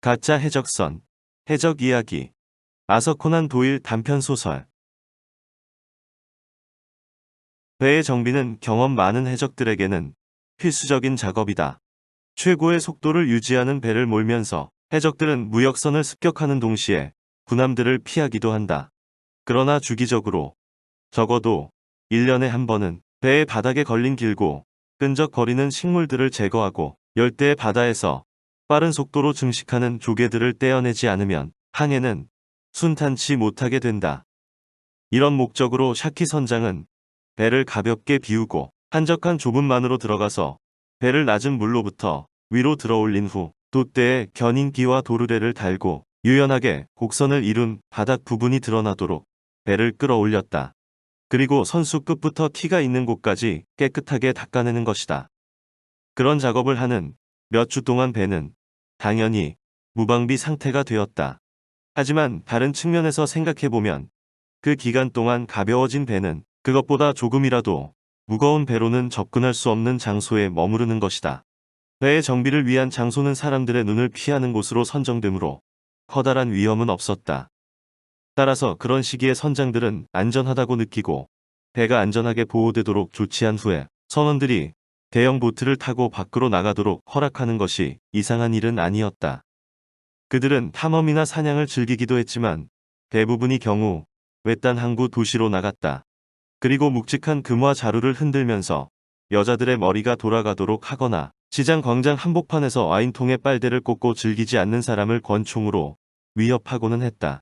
가짜 해적선, 해적 이야기, 아서 코난 도일 단편소설. 배의 정비는 경험 많은 해적들에게는 필수적인 작업이다. 최고의 속도를 유지하는 배를 몰면서 해적들은 무역선을 습격하는 동시에 군함들을 피하기도 한다. 그러나 주기적으로, 적어도 1년에 한 번은 배의 바닥에 걸린 길고 끈적거리는 식물들을 제거하고 열대의 바다에서 빠른 속도로 증식하는 조개들을 떼어내지 않으면 항해는 순탄치 못하게 된다. 이런 목적으로 샤키 선장은 배를 가볍게 비우고 한적한 좁은만으로 들어가서 배를 낮은 물로부터 위로 들어올린 후 돛대에 견인기와 도르래를 달고 유연하게 곡선을 이룬 바닥 부분이 드러나도록 배를 끌어올렸다. 그리고 선수 끝부터 키가 있는 곳까지 깨끗하게 닦아내는 것이다. 그런 작업을 하는 몇 주 동안 배는 당연히 무방비 상태가 되었다. 하지만 다른 측면에서 생각해보면 그 기간 동안 가벼워진 배는 그것보다 조금이라도 무거운 배로는 접근할 수 없는 장소에 머무르는 것이다. 배의 정비를 위한 장소는 사람들의 눈을 피하는 곳으로 선정되므로 커다란 위험은 없었다. 따라서 그런 시기에 선장들은 안전하다고 느끼고 배가 안전하게 보호되도록 조치한 후에 선원들이 대형 보트를 타고 밖으로 나가도록 허락하는 것이 이상한 일은 아니었다. 그들은 탐험이나 사냥을 즐기기도 했지만 대부분의 경우 외딴 항구 도시로 나갔다. 그리고 묵직한 금화 자루를 흔들면서 여자들의 머리가 돌아가도록 하거나 시장 광장 한복판에서 와인통에 빨대를 꽂고 즐기지 않는 사람을 권총으로 위협하고는 했다.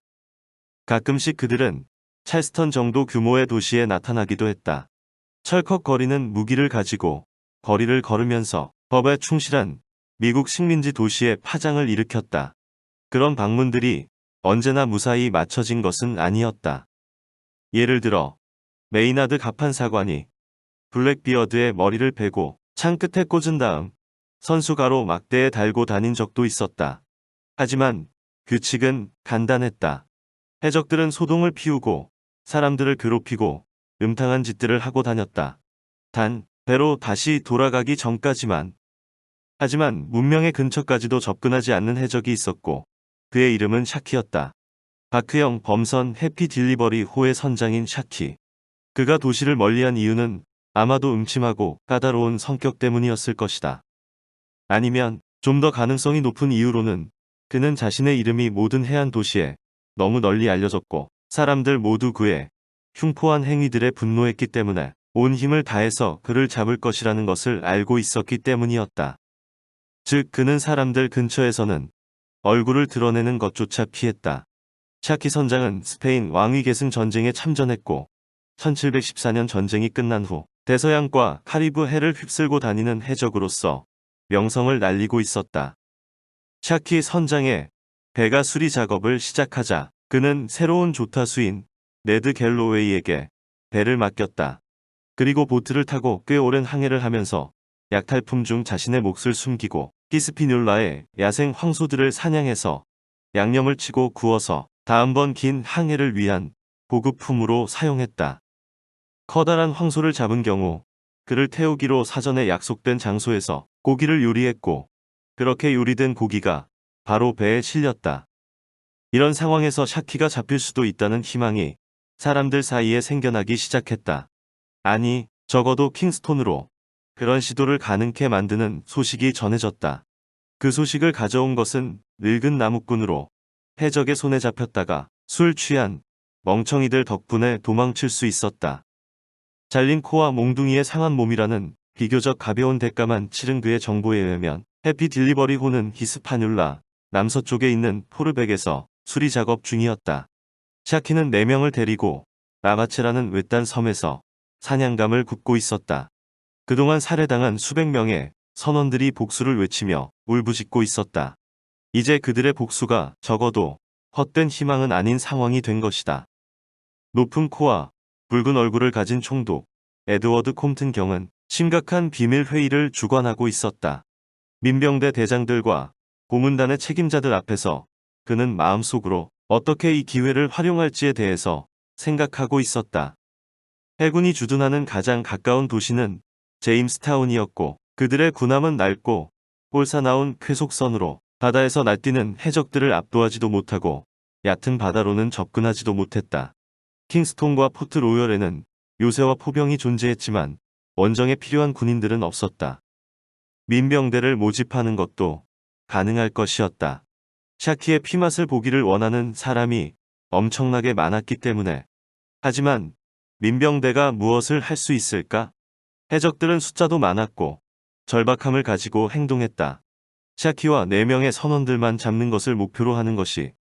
가끔씩 그들은 찰스턴 정도 규모의 도시에 나타나기도 했다. 철컥거리는 무기를 가지고 거리를 걸으면서 법에 충실한 미국 식민지 도시에 파장을 일으켰다. 그런 방문들이 언제나 무사히 맞춰진 것은 아니었다. 예를 들어 메이나드 가판 사관이 블랙비어드의 머리를 베고 창 끝에 꽂은 다음 선수가로 막대에 달고 다닌 적도 있었다. 하지만 규칙은 간단했다. 해적들은 소동을 피우고 사람들을 괴롭히고 음탕한 짓들을 하고 다녔다. 단 배로 다시 돌아가기 전까지만. 하지만 문명의 근처까지도 접근하지 않는 해적이 있었고 그의 이름은 샤키였다. 바크형 범선 해피 딜리버리 호의 선장인 샤키. 그가 도시를 멀리한 이유는 아마도 음침하고 까다로운 성격 때문이었을 것이다. 아니면 좀 더 가능성이 높은 이유로는 그는 자신의 이름이 모든 해안 도시에 너무 널리 알려졌고 사람들 모두 그의 흉포한 행위들에 분노했기 때문에 온 힘을 다해서 그를 잡을 것이라는 것을 알고 있었기 때문이었다. 즉 그는 사람들 근처에서는 얼굴을 드러내는 것조차 피했다. 샤키 선장은 스페인 왕위 계승 전쟁에 참전했고 1714년 전쟁이 끝난 후 대서양과 카리브 해를 휩쓸고 다니는 해적으로서 명성을 날리고 있었다. 샤키 선장의 배가 수리 작업을 시작하자 그는 새로운 조타수인 네드 갤로웨이에게 배를 맡겼다. 그리고 보트를 타고 꽤 오랜 항해를 하면서 약탈품 중 자신의 몫을 숨기고 히스피뇰라의 야생 황소들을 사냥해서 양념을 치고 구워서 다음번 긴 항해를 위한 보급품으로 사용했다. 커다란 황소를 잡은 경우 그를 태우기로 사전에 약속된 장소에서 고기를 요리했고 그렇게 요리된 고기가 바로 배에 실렸다. 이런 상황에서 샤키가 잡힐 수도 있다는 희망이 사람들 사이에 생겨나기 시작했다. 아니, 적어도 킹스톤으로 그런 시도를 가능케 만드는 소식이 전해졌다. 그 소식을 가져온 것은 늙은 나무꾼으로 해적의 손에 잡혔다가 술 취한 멍청이들 덕분에 도망칠 수 있었다. 잘린 코와 몽둥이의 상한 몸이라는 비교적 가벼운 대가만 치른 그의 정보에 의하면 해피 딜리버리 호는 히스파뇰라 남서쪽에 있는 포르백에서 수리 작업 중이었다. 샤키는 4명을 데리고 라바체라는 외딴 섬에서 사냥감을 굽고 있었다. 그동안 살해당한 수백 명의 선원들이 복수를 외치며 울부짖고 있었다. 이제 그들의 복수가 적어도 헛된 희망은 아닌 상황이 된 것이다. 높은 코와 붉은 얼굴을 가진 총독 에드워드 콤튼 경은 심각한 비밀 회의를 주관하고 있었다. 민병대 대장들과 고문단의 책임자들 앞에서 그는 마음속으로 어떻게 이 기회를 활용할지에 대해서 생각하고 있었다. 해군이 주둔하는 가장 가까운 도시는 제임스타운이었고 그들의 군함은 낡고 꼴사나운 쾌속선으로 바다에서 날뛰는 해적들을 압도하지도 못하고 얕은 바다로는 접근하지도 못했다. 킹스톤과 포트 로열에는 요새와 포병이 존재했지만 원정에 필요한 군인들은 없었다. 민병대를 모집하는 것도 가능할 것이었다. 샤키의 피맛을 보기를 원하는 사람이 엄청나게 많았기 때문에. 하지만 민병대가 무엇을 할 수 있을까? 해적들은 숫자도 많았고 절박함을 가지고 행동했다. 샤키와 4명의 선원들만 잡는 것을 목표로 하는 것이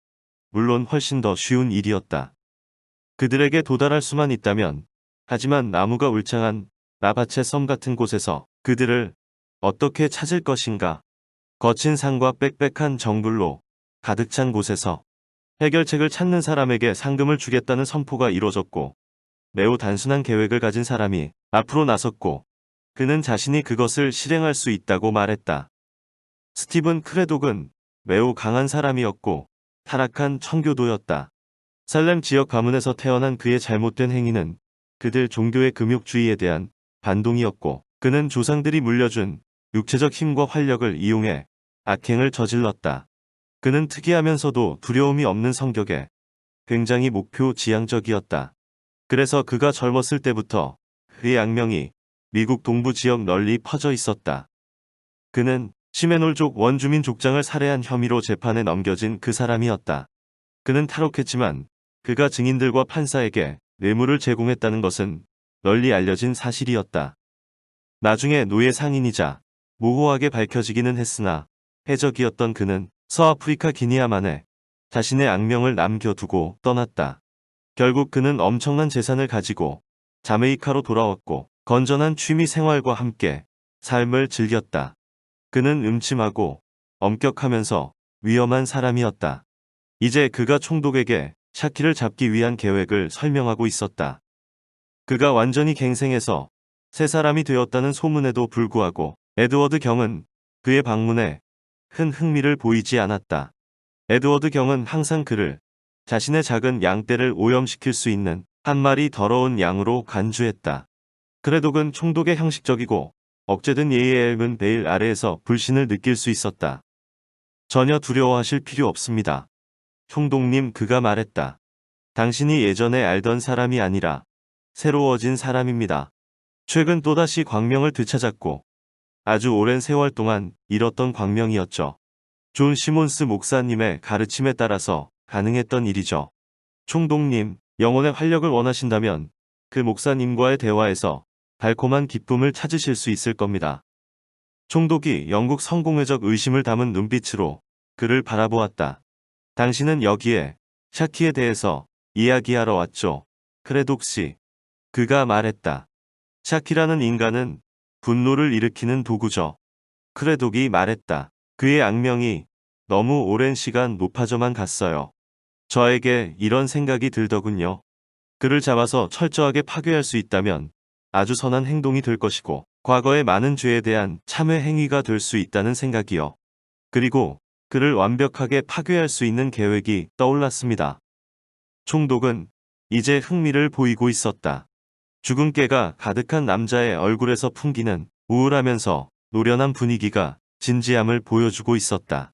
물론 훨씬 더 쉬운 일이었다. 그들에게 도달할 수만 있다면. 하지만 나무가 울창한 라바체 섬 같은 곳에서 그들을 어떻게 찾을 것인가? 거친 산과 빽빽한 정글로 가득 찬 곳에서 해결책을 찾는 사람에게 상금을 주겠다는 선포가 이뤄졌고 매우 단순한 계획을 가진 사람이 앞으로 나섰고 그는 자신이 그것을 실행할 수 있다고 말했다. 스티븐 크레독은 매우 강한 사람이었고 타락한 청교도였다. 살렘 지역 가문에서 태어난 그의 잘못된 행위는 그들 종교의 금욕주의에 대한 반동이었고 그는 조상들이 물려준 육체적 힘과 활력을 이용해 악행을 저질렀다. 그는 특이하면서도 두려움이 없는 성격에 굉장히 목표 지향적이었다. 그래서 그가 젊었을 때부터 그의 악명이 미국 동부 지역 널리 퍼져 있었다. 그는 시메놀족 원주민 족장을 살해한 혐의로 재판에 넘겨진 그 사람이었다. 그는 탈옥했지만 그가 증인들과 판사에게 뇌물을 제공했다는 것은 널리 알려진 사실이었다. 나중에 노예 상인이자 모호하게 밝혀지기는 했으나 해적이었던 그는 서아프리카 기니아만에 자신의 악명을 남겨두고 떠났다. 결국 그는 엄청난 재산을 가지고 자메이카로 돌아왔고 건전한 취미 생활과 함께 삶을 즐겼다. 그는 음침하고 엄격하면서 위험한 사람이었다. 이제 그가 총독에게 샤키를 잡기 위한 계획을 설명하고 있었다. 그가 완전히 갱생해서 새 사람이 되었다는 소문에도 불구하고 에드워드 경은 그의 방문에 큰 흥미를 보이지 않았다. 에드워드 경은 항상 그를 자신의 작은 양떼를 오염시킬 수 있는 한 마리 더러운 양으로 간주했다. 크레독은 총독의 형식적이고 억제된 예의에 읊은 베일 아래에서 불신을 느낄 수 있었다. 전혀 두려워하실 필요 없습니다. 총독님, 그가 말했다. 당신이 예전에 알던 사람이 아니라 새로워진 사람입니다. 최근 또다시 광명을 되찾았고 아주 오랜 세월 동안 잃었던 광명이었죠. 존 시몬스 목사님의 가르침에 따라서 가능했던 일이죠. 총독님, 영혼의 활력을 원하신다면 그 목사님과의 대화에서 달콤한 기쁨을 찾으실 수 있을 겁니다. 총독이 영국 성공회적 의심을 담은 눈빛으로 그를 바라보았다. 당신은 여기에 샤키에 대해서 이야기하러 왔죠. 크레독 씨. 그가 말했다. 샤키라는 인간은 분노를 일으키는 도구죠. 크레독이 말했다. 그의 악명이 너무 오랜 시간 높아져만 갔어요. 저에게 이런 생각이 들더군요. 그를 잡아서 철저하게 파괴할 수 있다면 아주 선한 행동이 될 것이고 과거의 많은 죄에 대한 참회 행위가 될 수 있다는 생각이요. 그리고 그를 완벽하게 파괴할 수 있는 계획이 떠올랐습니다. 총독은 이제 흥미를 보이고 있었다. 죽은 깨가 가득한 남자의 얼굴에서 풍기는 우울하면서 노련한 분위기가 진지함을 보여주고 있었다.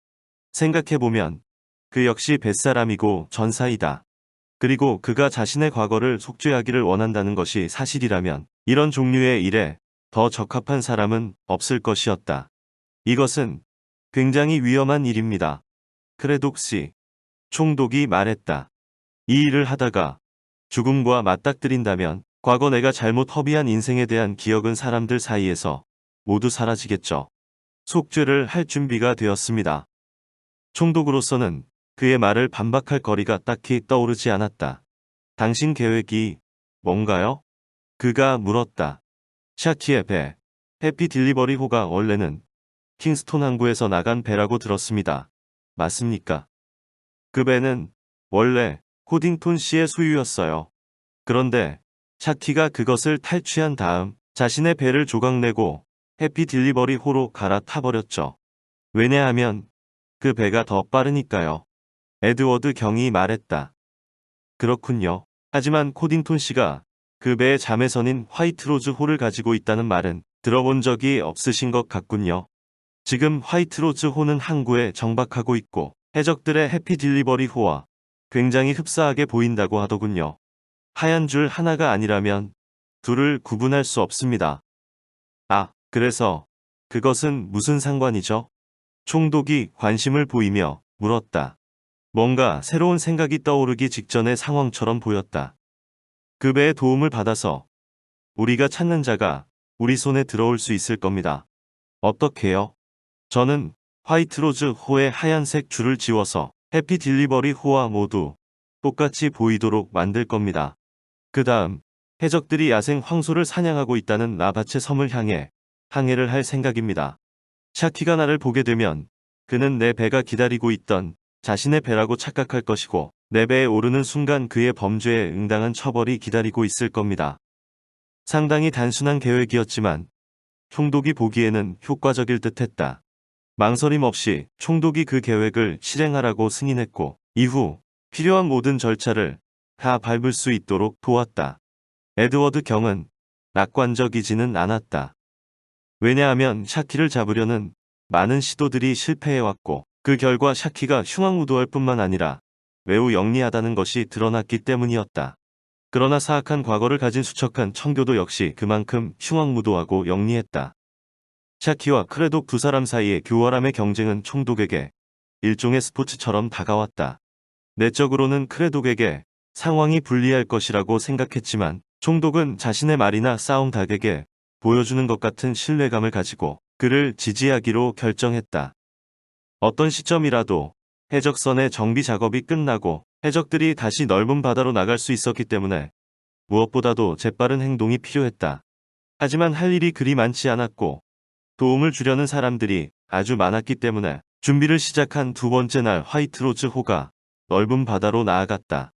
생각해보면 그 역시 뱃사람이고 전사이다. 그리고 그가 자신의 과거를 속죄하기를 원한다는 것이 사실이라면 이런 종류의 일에 더 적합한 사람은 없을 것이었다. 이것은 굉장히 위험한 일입니다. 크레독 씨. 총독이 말했다. 이 일을 하다가 죽음과 맞닥뜨린다면 과거 내가 잘못 허비한 인생에 대한 기억은 사람들 사이에서 모두 사라지겠죠. 속죄를 할 준비가 되었습니다. 총독으로서는 그의 말을 반박할 거리가 딱히 떠오르지 않았다. 당신 계획이 뭔가요? 그가 물었다. 샤키의 배, 해피 딜리버리 호가 원래는 킹스톤 항구에서 나간 배라고 들었습니다. 맞습니까? 그 배는 원래 코딩톤 씨의 소유였어요. 그런데 샤키가 그것을 탈취한 다음 자신의 배를 조각내고 해피 딜리버리 호로 갈아타버렸죠. 왜냐하면 그 배가 더 빠르니까요. 에드워드 경이 말했다. 그렇군요. 하지만 코딩톤 씨가 그 배의 자매선인 화이트로즈 호를 가지고 있다는 말은 들어본 적이 없으신 것 같군요. 지금 화이트로즈 호는 항구에 정박하고 있고 해적들의 해피 딜리버리 호와 굉장히 흡사하게 보인다고 하더군요. 하얀 줄 하나가 아니라면 둘을 구분할 수 없습니다. 아, 그래서 그것은 무슨 상관이죠? 총독이 관심을 보이며 물었다. 뭔가 새로운 생각이 떠오르기 직전의 상황처럼 보였다. 그 배의 도움을 받아서 우리가 찾는 자가 우리 손에 들어올 수 있을 겁니다. 어떻게요? 저는 화이트로즈 호의 하얀색 줄을 지워서 해피 딜리버리 호와 모두 똑같이 보이도록 만들 겁니다. 그 다음 해적들이 야생 황소를 사냥하고 있다는 라바체 섬을 향해 항해를 할 생각입니다. 샤키가 나를 보게 되면 그는 내 배가 기다리고 있던 자신의 배라고 착각할 것이고 내 배에 오르는 순간 그의 범죄에 응당한 처벌이 기다리고 있을 겁니다. 상당히 단순한 계획이었지만 총독이 보기에는 효과적일 듯했다. 망설임 없이 총독이 그 계획을 실행하라고 승인했고 이후 필요한 모든 절차를 다 밟을 수 있도록 도왔다. 에드워드 경은 낙관적이지는 않았다. 왜냐하면 샤키를 잡으려는 많은 시도들이 실패해왔고 그 결과 샤키가 흉악무도할 뿐만 아니라 매우 영리하다는 것이 드러났기 때문이었다. 그러나 사악한 과거를 가진 수척한 청교도 역시 그만큼 흉악무도하고 영리했다. 샤키와 크레독 두 사람 사이의 교활함의 경쟁은 총독에게 일종의 스포츠처럼 다가왔다. 내적으로는 크레독에게 상황이 불리할 것이라고 생각했지만 총독은 자신의 말이나 싸움 닭에게 보여주는 것 같은 신뢰감을 가지고 그를 지지하기로 결정했다. 어떤 시점이라도 해적선의 정비 작업이 끝나고 해적들이 다시 넓은 바다로 나갈 수 있었기 때문에 무엇보다도 재빠른 행동이 필요했다. 하지만 할 일이 그리 많지 않았고 도움을 주려는 사람들이 아주 많았기 때문에 준비를 시작한 두 번째 날 화이트로즈 호가 넓은 바다로 나아갔다.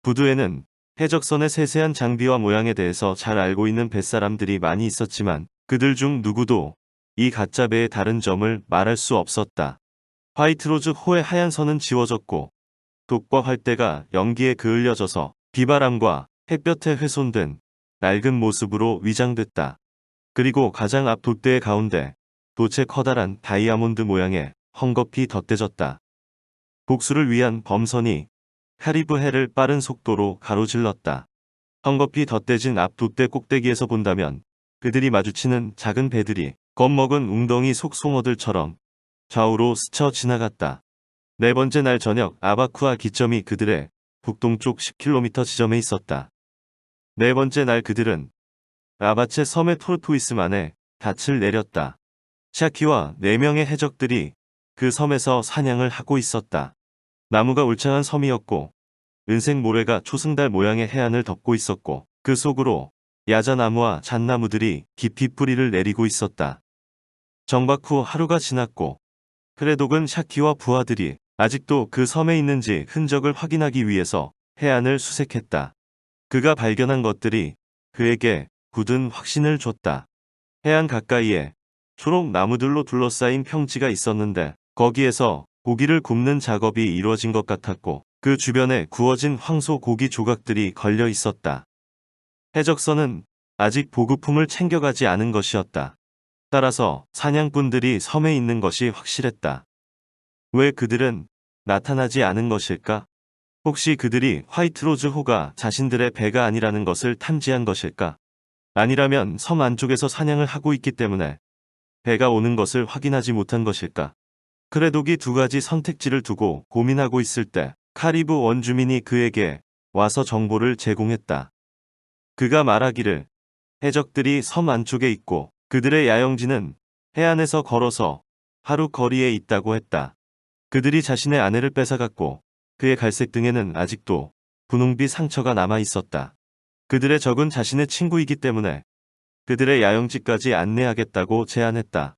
부두에는 해적선의 세세한 장비와 모양에 대해서 잘 알고 있는 뱃사람들이 많이 있었지만 그들 중 누구도 이 가짜 배의 다른 점을 말할 수 없었다. 화이트로즈 호의 하얀 선은 지워졌고 독과 활대가 연기에 그을려져서 비바람과 햇볕에 훼손된 낡은 모습으로 위장됐다. 그리고 가장 앞 돛대의 가운데 돛의 커다란 다이아몬드 모양의 헝겊이 덧대졌다. 복수를 위한 범선이 카리브 해를 빠른 속도로 가로질렀다. 헝겊이 덧대진 앞 돛대 꼭대기에서 본다면 그들이 마주치는 작은 배들이 겁먹은 웅덩이 속 송어들처럼 좌우로 스쳐 지나갔다. 네 번째 날 저녁 아바쿠아 기점이 그들의 북동쪽 10km 지점에 있었다. 네 번째 날 그들은 라바체 섬의 토르토이스만에 닻을 내렸다. 샤키와 4명의 해적들이 그 섬에서 사냥을 하고 있었다. 나무가 울창한 섬이었고 은색 모래가 초승달 모양의 해안을 덮고 있었고 그 속으로 야자나무와 잣나무들이 깊이 뿌리를 내리고 있었다. 정박 후 하루가 지났고 크레독은 샤키와 부하들이 아직도 그 섬에 있는지 흔적을 확인하기 위해서 해안을 수색했다. 그가 발견한 것들이 그에게 굳은 확신을 줬다. 해안 가까이에 초록 나무들로 둘러싸인 평지가 있었는데 거기에서 고기를 굽는 작업이 이루어진 것 같았고 그 주변에 구워진 황소 고기 조각들이 걸려 있었다. 해적선은 아직 보급품을 챙겨가지 않은 것이었다. 따라서 사냥꾼들이 섬에 있는 것이 확실했다. 왜 그들은 나타나지 않은 것일까? 혹시 그들이 화이트로즈 호가 자신들의 배가 아니라는 것을 탐지한 것일까? 아니라면 섬 안쪽에서 사냥을 하고 있기 때문에 배가 오는 것을 확인하지 못한 것일까? 크레독이 두 가지 선택지를 두고 고민하고 있을 때 카리브 원주민이 그에게 와서 정보를 제공했다. 그가 말하기를 해적들이 섬 안쪽에 있고 그들의 야영지는 해안에서 걸어서 하루 거리에 있다고 했다. 그들이 자신의 아내를 뺏어갔고 그의 갈색 등에는 아직도 분홍빛 상처가 남아 있었다. 그들의 적은 자신의 친구이기 때문에 그들의 야영지까지 안내하겠다고 제안했다.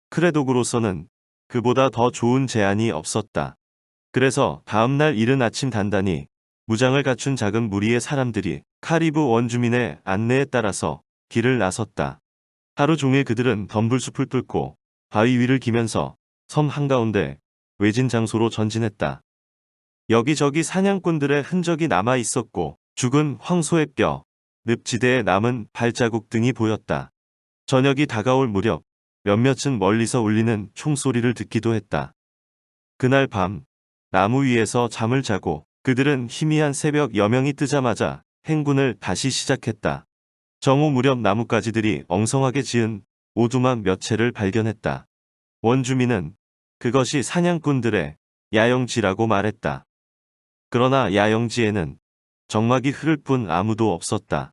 크레독으로서는 그보다 더 좋은 제안이 없었다. 그래서 다음날 이른 아침 단단히 무장을 갖춘 작은 무리의 사람들이 카리브 원주민의 안내에 따라서 길을 나섰다. 하루 종일 그들은 덤불숲을 뚫고 바위 위를 기면서 섬 한가운데 외진 장소로 전진했다. 여기저기 사냥꾼들의 흔적이 남아 있었고 죽은 황소의 뼈, 늪지대에 남은 발자국 등이 보였다. 저녁이 다가올 무렵 몇몇은 멀리서 울리는 총소리를 듣기도 했다. 그날 밤 나무 위에서 잠을 자고 그들은 희미한 새벽 여명이 뜨자마자 행군을 다시 시작했다. 정오 무렵 나뭇가지들이 엉성하게 지은 오두막 몇 채를 발견했다. 원주민은 그것이 사냥꾼들의 야영지라고 말했다. 그러나 야영지에는 적막이 흐를 뿐 아무도 없었다.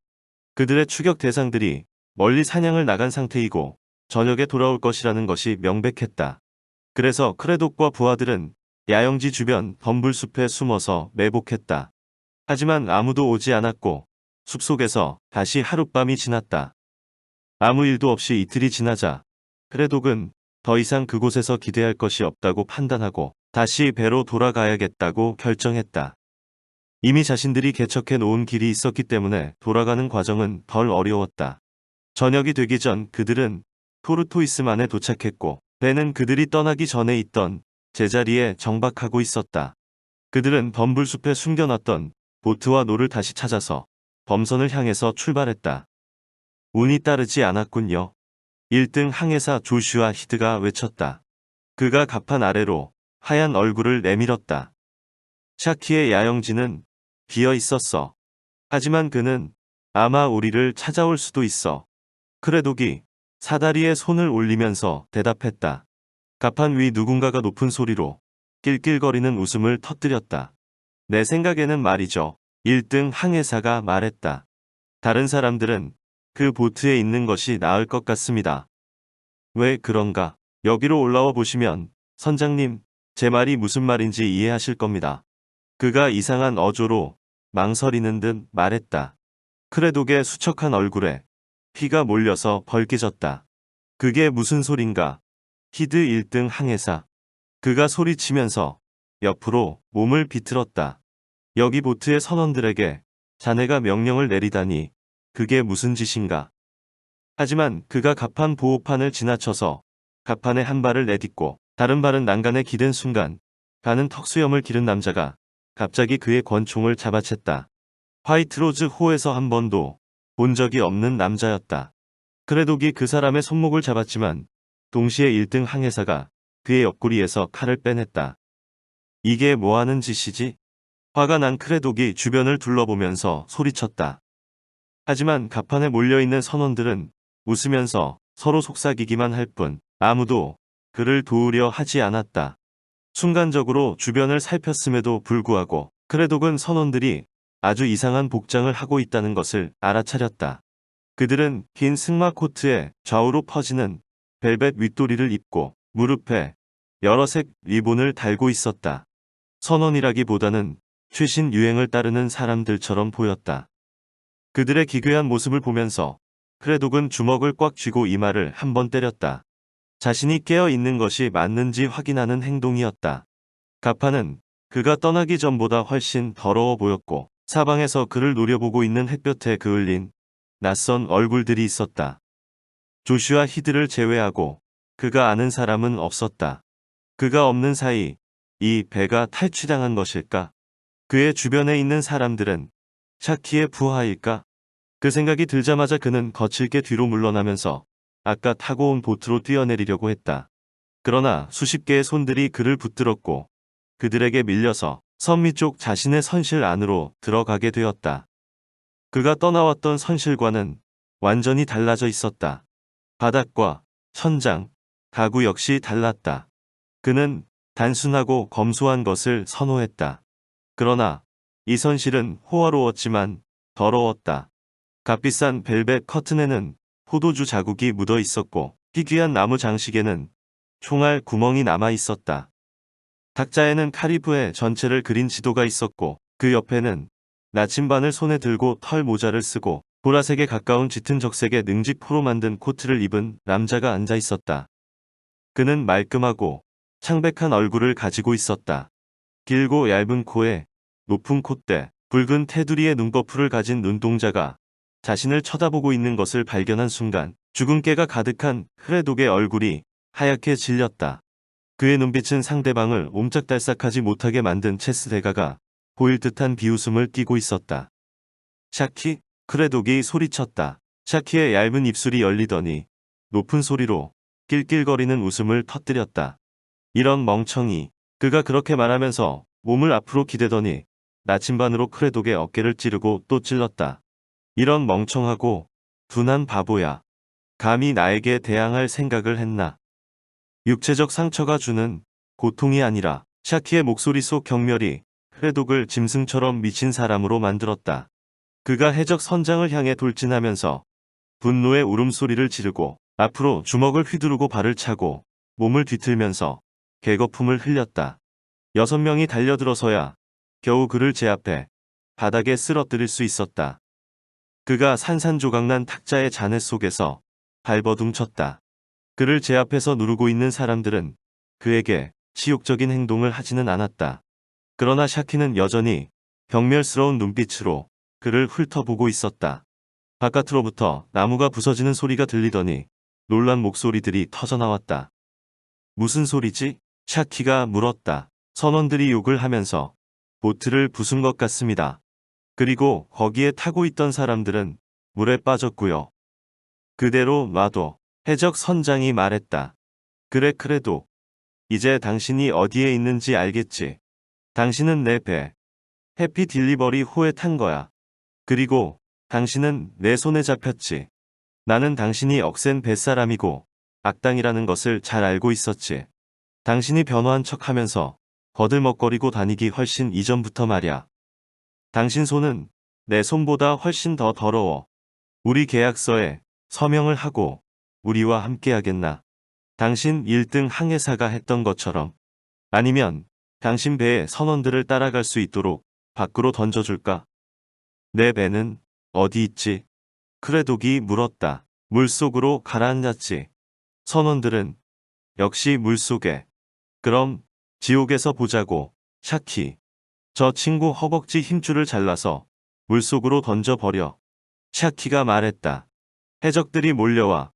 그들의 추격 대상들이 멀리 사냥을 나간 상태이고 저녁에 돌아올 것이라는 것이 명백했다. 그래서 크레독과 부하들은 야영지 주변 덤불숲에 숨어서 매복했다. 하지만 아무도 오지 않았고 숲속에서 다시 하룻밤이 지났다. 아무 일도 없이 이틀이 지나자 크레독은 더 이상 그곳에서 기대할 것이 없다고 판단하고 다시 배로 돌아가야겠다고 결정했다. 이미 자신들이 개척해 놓은 길이 있었기 때문에 돌아가는 과정은 덜 어려웠다. 저녁이 되기 전 그들은 토르토이스만에 도착했고 배는 그들이 떠나기 전에 있던 제자리에 정박하고 있었다. 그들은 덤불숲에 숨겨놨던 보트와 노를 다시 찾아서 범선을 향해서 출발했다. 운이 따르지 않았군요. 1등 항해사 조슈아 히드가 외쳤다. 그가 갑판 아래로 하얀 얼굴을 내밀었다. 샤키의 야영지는 비어 있었어. 하지만 그는 아마 우리를 찾아올 수도 있어. 크레독이 사다리에 손을 올리면서 대답했다. 갑판 위 누군가가 높은 소리로 낄낄거리는 웃음을 터뜨렸다. 내 생각에는 말이죠. 1등 항해사가 말했다. 다른 사람들은 그 보트에 있는 것이 나을 것 같습니다. 왜 그런가? 여기로 올라와 보시면 선장님, 제 말이 무슨 말인지 이해하실 겁니다. 그가 이상한 어조로 망설이는 듯 말했다. 크레독의 수척한 얼굴에 피가 몰려서 벌개졌다. 그게 무슨 소린가? 히드 1등 항해사. 그가 소리치면서 옆으로 몸을 비틀었다. 여기 보트의 선원들에게 자네가 명령을 내리다니 그게 무슨 짓인가? 하지만 그가 갑판 보호판을 지나쳐서 갑판에 한 발을 내딛고 다른 발은 난간에 기댄 순간 가는 턱수염을 기른 남자가 갑자기 그의 권총을 잡아챘다. 화이트로즈 호에서 한 번도 본 적이 없는 남자였다. 크레독이 그 사람의 손목을 잡았지만 동시에 1등 항해사가 그의 옆구리에서 칼을 빼냈다. 이게 뭐하는 짓이지? 화가 난 크레독이 주변을 둘러보면서 소리쳤다. 하지만 갑판에 몰려있는 선원들은 웃으면서 서로 속삭이기만 할 뿐 아무도 그를 도우려 하지 않았다. 순간적으로 주변을 살폈음에도 불구하고 크레독은 선원들이 아주 이상한 복장을 하고 있다는 것을 알아차렸다. 그들은 긴 승마 코트에 좌우로 퍼지는 벨벳 윗도리를 입고 무릎에 여러 색 리본을 달고 있었다. 선원이라기보다는 최신 유행을 따르는 사람들처럼 보였다. 그들의 기괴한 모습을 보면서 크레독은 주먹을 꽉 쥐고 이마를 한 번 때렸다. 자신이 깨어 있는 것이 맞는지 확인하는 행동이었다. 가파는 그가 떠나기 전보다 훨씬 더러워 보였고 사방에서 그를 노려보고 있는 햇볕에 그을린 낯선 얼굴들이 있었다. 조슈아 히드를 제외하고 그가 아는 사람은 없었다. 그가 없는 사이 이 배가 탈취당한 것일까? 그의 주변에 있는 사람들은 샤키의 부하일까? 그 생각이 들자마자 그는 거칠게 뒤로 물러나면서 아까 타고 온 보트로 뛰어내리려고 했다. 그러나 수십 개의 손들이 그를 붙들었고 그들에게 밀려서 섬 위쪽 자신의 선실 안으로 들어가게 되었다. 그가 떠나왔던 선실과는 완전히 달라져 있었다. 바닥과 천장, 가구 역시 달랐다. 그는 단순하고 검소한 것을 선호했다. 그러나 이 선실은 호화로웠지만 더러웠다. 값비싼 벨벳 커튼에는 포도주 자국이 묻어 있었고 희귀한 나무 장식에는 총알 구멍이 남아 있었다. 탁자에는 카리브해 전체를 그린 지도가 있었고 그 옆에는 나침반을 손에 들고 털 모자를 쓰고 보라색에 가까운 짙은 적색의 능지포로 만든 코트를 입은 남자가 앉아 있었다. 그는 말끔하고 창백한 얼굴을 가지고 있었다. 길고 얇은 코에 높은 콧대, 붉은 테두리의 눈꺼풀을 가진 눈동자가 자신을 쳐다보고 있는 것을 발견한 순간 주근깨가 가득한 크레독의 얼굴이 하얗게 질렸다. 그의 눈빛은 상대방을 옴짝달싹하지 못하게 만든 체스 대가가 보일 듯한 비웃음을 띠고 있었다. 샤키? 크레독이 소리쳤다. 샤키의 얇은 입술이 열리더니 높은 소리로 낄낄거리는 웃음을 터뜨렸다. 이런 멍청이. 그가 그렇게 말하면서 몸을 앞으로 기대더니 나침반으로 크레독의 어깨를 찌르고 또 찔렀다. 이런 멍청하고 둔한 바보야. 감히 나에게 대항할 생각을 했나. 육체적 상처가 주는 고통이 아니라 샤키의 목소리 속 경멸이 크레독을 짐승처럼 미친 사람으로 만들었다. 그가 해적 선장을 향해 돌진하면서 분노의 울음소리를 지르고 앞으로 주먹을 휘두르고 발을 차고 몸을 뒤틀면서 개거품을 흘렸다. 6명이 달려들어서야 겨우 그를 제압해 바닥에 쓰러뜨릴 수 있었다. 그가 산산조각난 탁자의 잔해 속에서 발버둥 쳤다. 그를 제압해서 누르고 있는 사람들은 그에게 치욕적인 행동을 하지는 않았다. 그러나 샤키는 여전히 경멸스러운 눈빛으로 그를 훑어보고 있었다. 바깥으로부터 나무가 부서지는 소리가 들리더니 놀란 목소리들이 터져나왔다. 무슨 소리지? 샤키가 물었다. 선원들이 욕을 하면서 보트를 부순 것 같습니다. 그리고 거기에 타고 있던 사람들은 물에 빠졌고요. 그대로 놔둬. 해적 선장이 말했다. 그래 그래도 이제 당신이 어디에 있는지 알겠지. 당신은 내 배 해피 딜리버리 호에 탄 거야. 그리고 당신은 내 손에 잡혔지. 나는 당신이 억센 뱃사람이고 악당이라는 것을 잘 알고 있었지. 당신이 변호한 척하면서 거들먹거리고 다니기 훨씬 이전부터 말야. 당신 손은 내 손보다 훨씬 더 더러워. 우리 계약서에 서명을 하고 우리와 함께하겠나. 당신 1등 항해사가 했던 것처럼. 아니면 당신 배의 선원들을 따라갈 수 있도록 밖으로 던져줄까? 내 배는 어디 있지? 크레독이 물었다. 물속으로 가라앉았지. 선원들은 역시 물속에. 그럼 지옥에서 보자고. 샤키. 저 친구 허벅지 힘줄을 잘라서 물속으로 던져버려. 샤키가 말했다. 해적들이 몰려와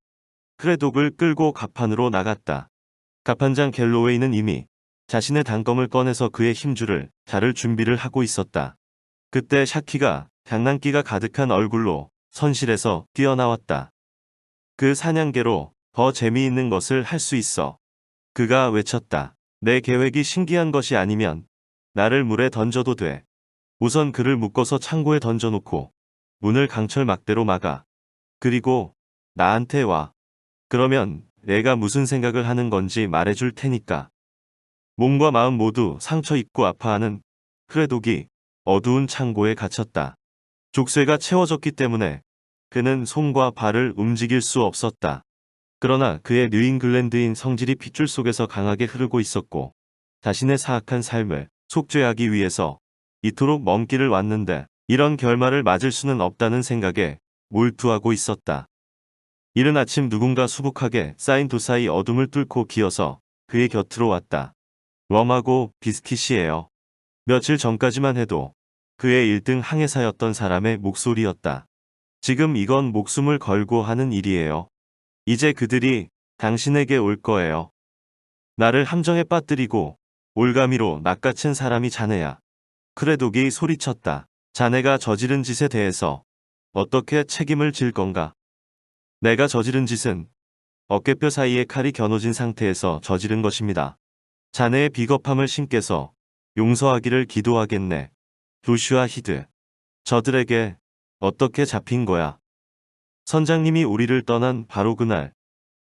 크레독을 끌고 갑판으로 나갔다. 갑판장 갤로웨이는 이미 자신의 단검을 꺼내서 그의 힘줄을 자를 준비를 하고 있었다. 그때 샤키가 장난기가 가득한 얼굴로 선실에서 뛰어나왔다. 그 사냥개로 더 재미있는 것을 할 수 있어. 그가 외쳤다. 내 계획이 신기한 것이 아니면 나를 물에 던져도 돼. 우선 그를 묶어서 창고에 던져놓고 문을 강철 막대로 막아. 그리고 나한테 와. 그러면 내가 무슨 생각을 하는 건지 말해줄 테니까. 몸과 마음 모두 상처 입고 아파하는 크레독이 어두운 창고에 갇혔다. 족쇄가 채워졌기 때문에 그는 손과 발을 움직일 수 없었다. 그러나 그의 뉴잉글랜드인 성질이 핏줄 속에서 강하게 흐르고 있었고 자신의 사악한 삶을 속죄하기 위해서 이토록 먼 길을 왔는데 이런 결말을 맞을 수는 없다는 생각에 몰두하고 있었다. 이른 아침 누군가 수북하게 쌓인 도사이 어둠을 뚫고 기어서 그의 곁으로 왔다. 웜하고 비스킷이에요. 며칠 전까지만 해도 그의 1등 항해사였던 사람의 목소리였다. 지금 이건 목숨을 걸고 하는 일이에요. 이제 그들이 당신에게 올 거예요. 나를 함정에 빠뜨리고 올가미로 낚아챈 사람이 자네야. 크레독이 소리쳤다. 자네가 저지른 짓에 대해서 어떻게 책임을 질 건가? 내가 저지른 짓은 어깨뼈 사이에 칼이 겨눠진 상태에서 저지른 것입니다. 자네의 비겁함을 신께서 용서하기를 기도하겠네. 조슈아 히드. 저들에게 어떻게 잡힌 거야? 선장님이 우리를 떠난 바로 그날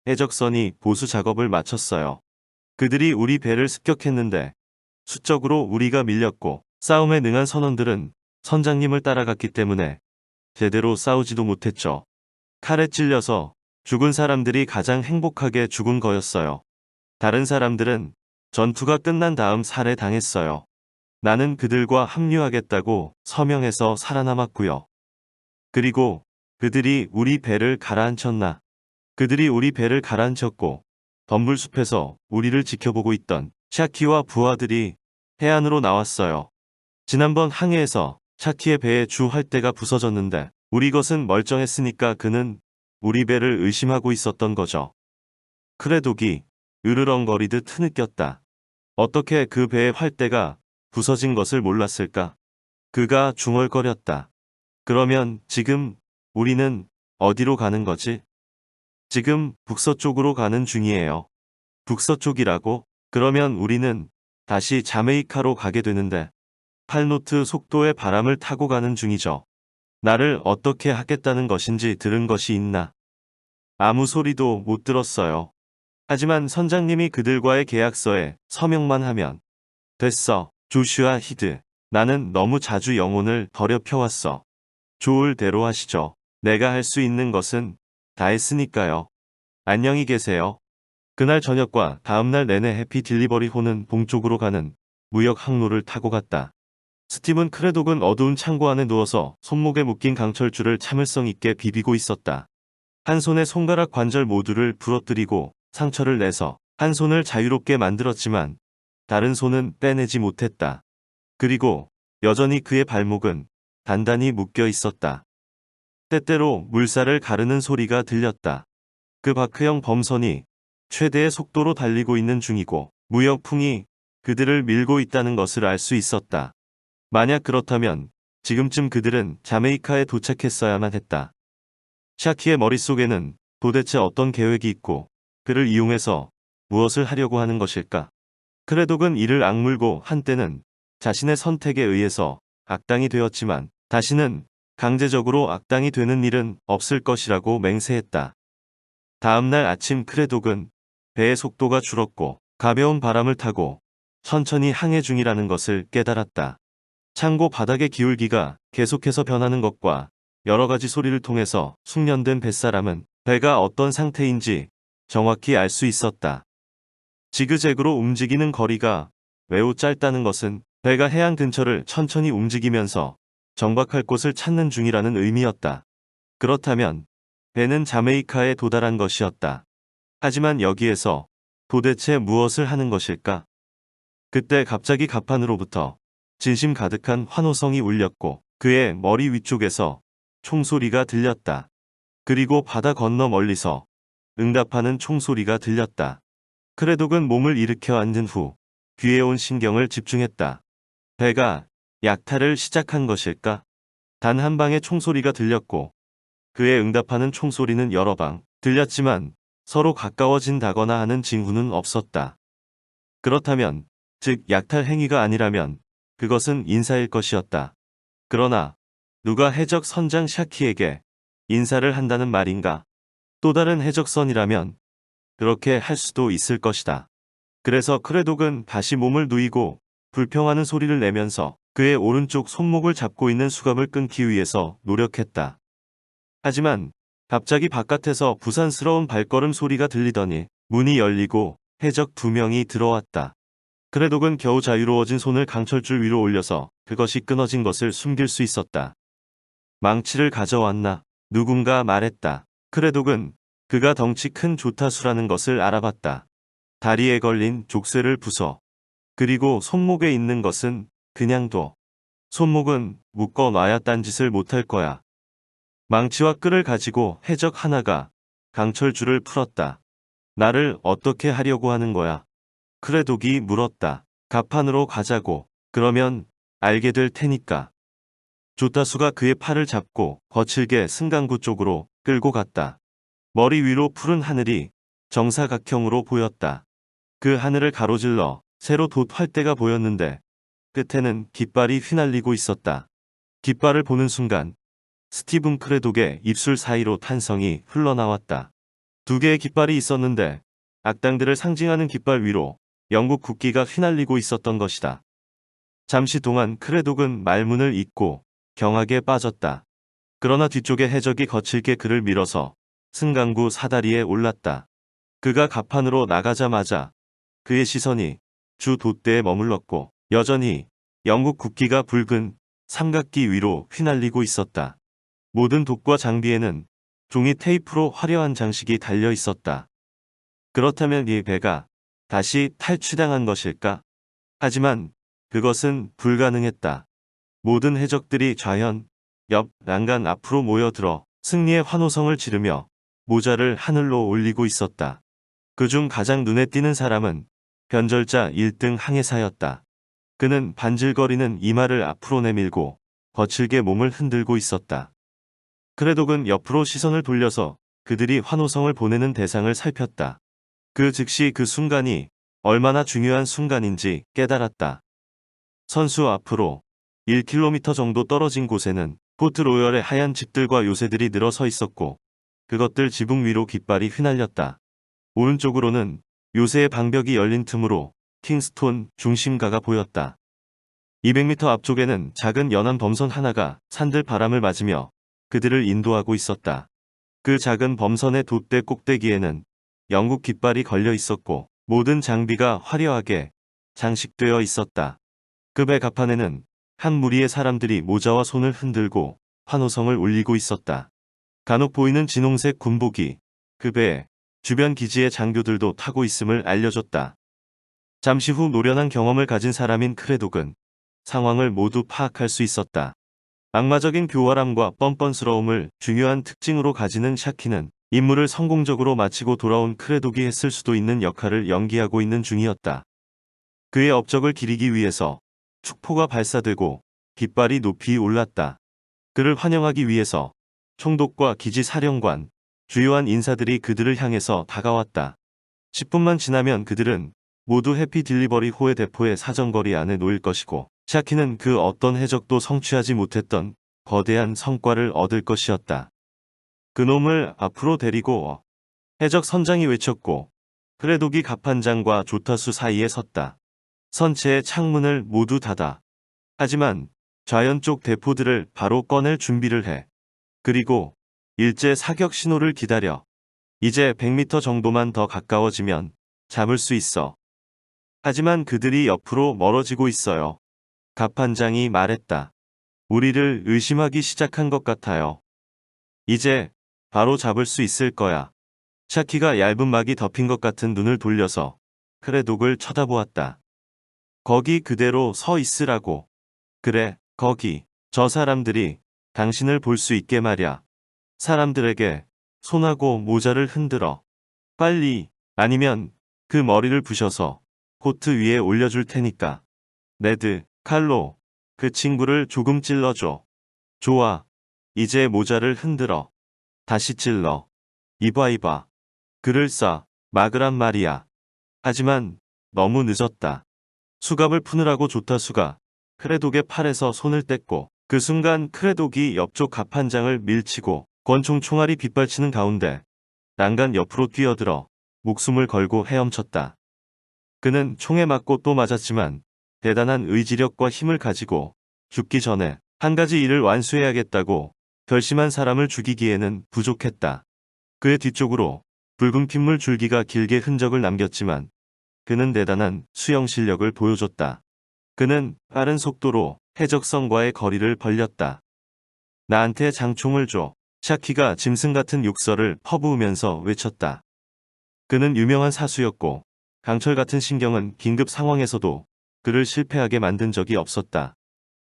해적선이 보수 작업을 마쳤어요. 그들이 우리 배를 습격했는데 수적으로 우리가 밀렸고 싸움에 능한 선원들은 선장님을 따라갔기 때문에 제대로 싸우지도 못했죠. 칼에 찔려서 죽은 사람들이 가장 행복하게 죽은 거였어요. 다른 사람들은 전투가 끝난 다음 살해당했어요. 나는 그들과 합류하겠다고 서명해서 살아남았고요. 그리고 그들이 우리 배를 가라앉혔나. 그들이 우리 배를 가라앉혔고 덤불숲에서 우리를 지켜보고 있던 샤키와 부하들이 해안으로 나왔어요. 지난번 항해에서 샤키의 배의 주 활대가 부서졌는데 우리 것은 멀쩡했으니까 그는 우리 배를 의심하고 있었던 거죠. 크레독이 으르렁거리듯 흐느꼈다. 어떻게 그 배의 활대가 부서진 것을 몰랐을까? 그가 중얼거렸다. 그러면 지금 우리는 어디로 가는 거지? 지금 북서쪽으로 가는 중이에요. 북서쪽이라고? 그러면 우리는 다시 자메이카로 가게 되는데 8노트 속도의 바람을 타고 가는 중이죠. 나를 어떻게 하겠다는 것인지 들은 것이 있나? 아무 소리도 못 들었어요. 하지만 선장님이 그들과의 계약서에 서명만 하면 됐어. 조슈아 히드. 나는 너무 자주 영혼을 더럽혀왔어. 좋을 대로 하시죠. 내가 할 수 있는 것은 다 했으니까요. 안녕히 계세요. 그날 저녁과 다음날 내내 해피 딜리버리호는 동쪽으로 가는 무역 항로를 타고 갔다. 스티븐 크레독은 어두운 창고 안에 누워서 손목에 묶인 강철줄을 참을성 있게 비비고 있었다. 한 손의 손가락 관절 모두를 부러뜨리고 상처를 내서 한 손을 자유롭게 만들었지만 다른 손은 빼내지 못했다. 그리고 여전히 그의 발목은 단단히 묶여 있었다. 때때로 물살을 가르는 소리가 들렸다. 그 바크형 범선이 최대의 속도로 달리고 있는 중이고 무역풍이 그들을 밀고 있다는 것을 알 수 있었다. 만약 그렇다면 지금쯤 그들은 자메이카에 도착했어야만 했다. 샤키의 머릿속에는 도대체 어떤 계획이 있고 그를 이용해서 무엇을 하려고 하는 것일까? 크레독은 이를 악물고 한때는 자신의 선택에 의해서 악당이 되었지만 다시는 강제적으로 악당이 되는 일은 없을 것이라고 맹세했다. 다음날 아침 크레독은 배의 속도가 줄었고 가벼운 바람을 타고 천천히 항해 중이라는 것을 깨달았다. 창고 바닥의 기울기가 계속해서 변하는 것과 여러 가지 소리를 통해서 숙련된 뱃사람은 배가 어떤 상태인지 정확히 알 수 있었다. 지그재그로 움직이는 거리가 매우 짧다는 것은 배가 해안 근처를 천천히 움직이면서 정박할 곳을 찾는 중이라는 의미였다. 그렇다면 배는 자메이카에 도달한 것이었다. 하지만 여기에서 도대체 무엇을 하는 것일까? 그때 갑자기 갑판으로부터 진심 가득한 환호성이 울렸고 그의 머리 위쪽에서 총소리가 들렸다. 그리고 바다 건너 멀리서 응답하는 총소리가 들렸다. 크레독은 몸을 일으켜 앉은 후 귀에 온 신경을 집중했다. 배가 약탈을 시작한 것일까? 단 한 방의 총소리가 들렸고 그의 응답하는 총소리는 여러 방 들렸지만 서로 가까워진다거나 하는 징후는 없었다. 그렇다면 즉 약탈 행위가 아니라면 그것은 인사일 것이었다. 그러나 누가 해적 선장 샤키에게 인사를 한다는 말인가? 또 다른 해적선이라면 그렇게 할 수도 있을 것이다. 그래서 크레독은 다시 몸을 누이고 불평하는 소리를 내면서 그의 오른쪽 손목을 잡고 있는 수갑을 끊기 위해서 노력했다. 하지만 갑자기 바깥에서 부산스러운 발걸음 소리가 들리더니 문이 열리고 해적 2명이 들어왔다. 크레독은 겨우 자유로워진 손을 강철줄 위로 올려서 그것이 끊어진 것을 숨길 수 있었다. 망치를 가져왔나? 누군가 말했다. 크레독은 그가 덩치 큰 조타수라는 것을 알아봤다. 다리에 걸린 족쇄를 부숴. 그리고 손목에 있는 것은 그냥 둬. 손목은 묶어 놔야 딴짓을 못할 거야. 망치와 끌을 가지고 해적 하나가 강철줄을 풀었다. 나를 어떻게 하려고 하는 거야? 크레독이 물었다. 갑판으로 가자고. 그러면 알게 될 테니까. 조타수가 그의 팔을 잡고 거칠게 승강구 쪽으로 끌고 갔다. 머리 위로 푸른 하늘이 정사각형으로 보였다. 그 하늘을 가로질러 새로 돛 활대가 보였는데 끝에는 깃발이 휘날리고 있었다. 깃발을 보는 순간 스티븐 크레독의 입술 사이로 탄성이 흘러나왔다. 2개의 깃발이 있었는데 악당들을 상징하는 깃발 위로 영국 국기가 휘날리고 있었던 것이다. 잠시 동안 크레독은 말문을 잇고 경악에 빠졌다. 그러나 뒤쪽에 해적이 거칠게 그를 밀어서 승강구 사다리에 올랐다. 그가 갑판으로 나가자마자 그의 시선이 주 돛대에 머물렀고 여전히 영국 국기가 붉은 삼각기 위로 휘날리고 있었다. 모든 돛과 장비에는 종이 테이프로 화려한 장식이 달려 있었다. 그렇다면 이 배가 다시 탈취당한 것일까? 하지만 그것은 불가능했다. 모든 해적들이 좌현, 옆, 난간 앞으로 모여들어 승리의 환호성을 지르며 모자를 하늘로 올리고 있었다. 그중 가장 눈에 띄는 사람은 변절자 1등 항해사였다. 그는 반질거리는 이마를 앞으로 내밀고 거칠게 몸을 흔들고 있었다. 크레독은 옆으로 시선을 돌려서 그들이 환호성을 보내는 대상을 살폈다. 그 즉시 그 순간이 얼마나 중요한 순간인지 깨달았다. 선수 앞으로 1km 정도 떨어진 곳에는 포트로열의 하얀 집들과 요새들이 늘어서 있었고 그것들 지붕 위로 깃발이 휘날렸다. 오른쪽으로는 요새의 방벽이 열린 틈으로 킹스톤 중심가가 보였다. 200m 앞쪽에는 작은 연안 범선 하나가 산들 바람을 맞으며 그들을 인도하고 있었다. 그 작은 범선의 돛대 꼭대기에는 영국 깃발이 걸려 있었고 모든 장비가 화려하게 장식되어 있었다. 그 배 갑판에는 한 무리의 사람들이 모자와 손을 흔들고 환호성을 울리고 있었다. 간혹 보이는 진홍색 군복이 그 배에 주변 기지의 장교들도 타고 있음을 알려줬다. 잠시 후 노련한 경험을 가진 사람인 크레독은 상황을 모두 파악할 수 있었다. 악마적인 교활함과 뻔뻔스러움을 중요한 특징으로 가지는 샤키는 임무를 성공적으로 마치고 돌아온 크레독이 했을 수도 있는 역할을 연기하고 있는 중이었다. 그의 업적을 기리기 위해서 축포가 발사되고 깃발이 높이 올랐다. 그를 환영하기 위해서 총독과 기지 사령관, 주요한 인사들이 그들을 향해서 다가왔다. 10분만 지나면 그들은 모두 해피 딜리버리 호의 대포의 사정거리 안에 놓일 것이고 샤키는 그 어떤 해적도 성취하지 못했던 거대한 성과를 얻을 것이었다. 그놈을 앞으로 데리고 해적 선장이 외쳤고 크레독이 갑판장과 조타수 사이에 섰다. 선체의 창문을 모두 닫아. 하지만 좌연 쪽 대포들을 바로 꺼낼 준비를 해. 그리고 일제 사격 신호를 기다려. 이제 100m 정도만 더 가까워지면 잡을 수 있어. 하지만 그들이 옆으로 멀어지고 있어요. 갑판장이 말했다. 우리를 의심하기 시작한 것 같아요. 이제 바로 잡을 수 있을 거야. 샤키가 얇은 막이 덮인 것 같은 눈을 돌려서 크레독을 쳐다보았다. 거기 그대로 서 있으라고. 그래, 거기. 저 사람들이 당신을 볼 수 있게 말야. 사람들에게 손하고 모자를 흔들어. 빨리. 아니면 그 머리를 부셔서 코트 위에 올려줄 테니까. 네드, 칼로. 그 친구를 조금 찔러줘. 좋아. 이제 모자를 흔들어. 다시 찔러. 이봐. 그를 쏴. 막으란 말이야. 하지만 너무 늦었다. 수갑을 푸느라고 조타수가 크레독의 팔에서 손을 뗐고 그 순간 크레독이 옆쪽 갑판장을 밀치고 권총 총알이 빗발치는 가운데 난간 옆으로 뛰어들어 목숨을 걸고 헤엄쳤다. 그는 총에 맞고 또 맞았지만 대단한 의지력과 힘을 가지고 죽기 전에 한 가지 일을 완수해야겠다고 결심한 사람을 죽이기에는 부족했다. 그의 뒤쪽으로 붉은 핏물 줄기가 길게 흔적을 남겼지만 그는 대단한 수영 실력을 보여줬다. 그는 빠른 속도로 해적선과의 거리를 벌렸다. 나한테 장총을 줘. 샤키가 짐승 같은 욕설을 퍼부으면서 외쳤다. 그는 유명한 사수였고 강철 같은 신경은 긴급 상황에서도 그를 실패하게 만든 적이 없었다.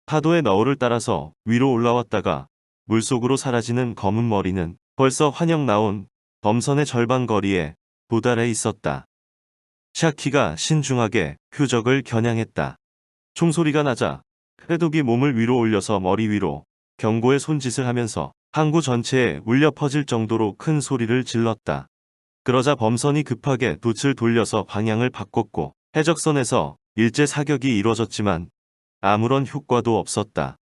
파도의 너울을 따라서 위로 올라왔다가 물속으로 사라지는 검은 머리는 벌써 환영 나온 범선의 절반 거리에 도달해 있었다. 샤키가 신중하게 표적을 겨냥했다. 총소리가 나자 크레독이 몸을 위로 올려서 머리 위로 경고의 손짓을 하면서 항구 전체에 울려 퍼질 정도로 큰 소리를 질렀다. 그러자 범선이 급하게 돛을 돌려서 방향을 바꿨고 해적선에서 일제 사격이 이루어졌지만 아무런 효과도 없었다.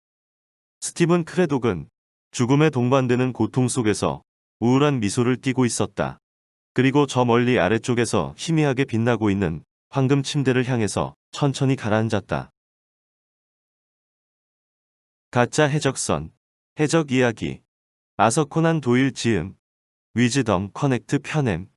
스티븐 크레독은 죽음에 동반되는 고통 속에서 우울한 미소를 띠고 있었다. 그리고 저 멀리 아래쪽에서 희미하게 빛나고 있는 황금 침대를 향해서 천천히 가라앉았다. 가짜 해적선, 해적 이야기, 아서 코난 도일 지음, 위즈덤 커넥트 편엠.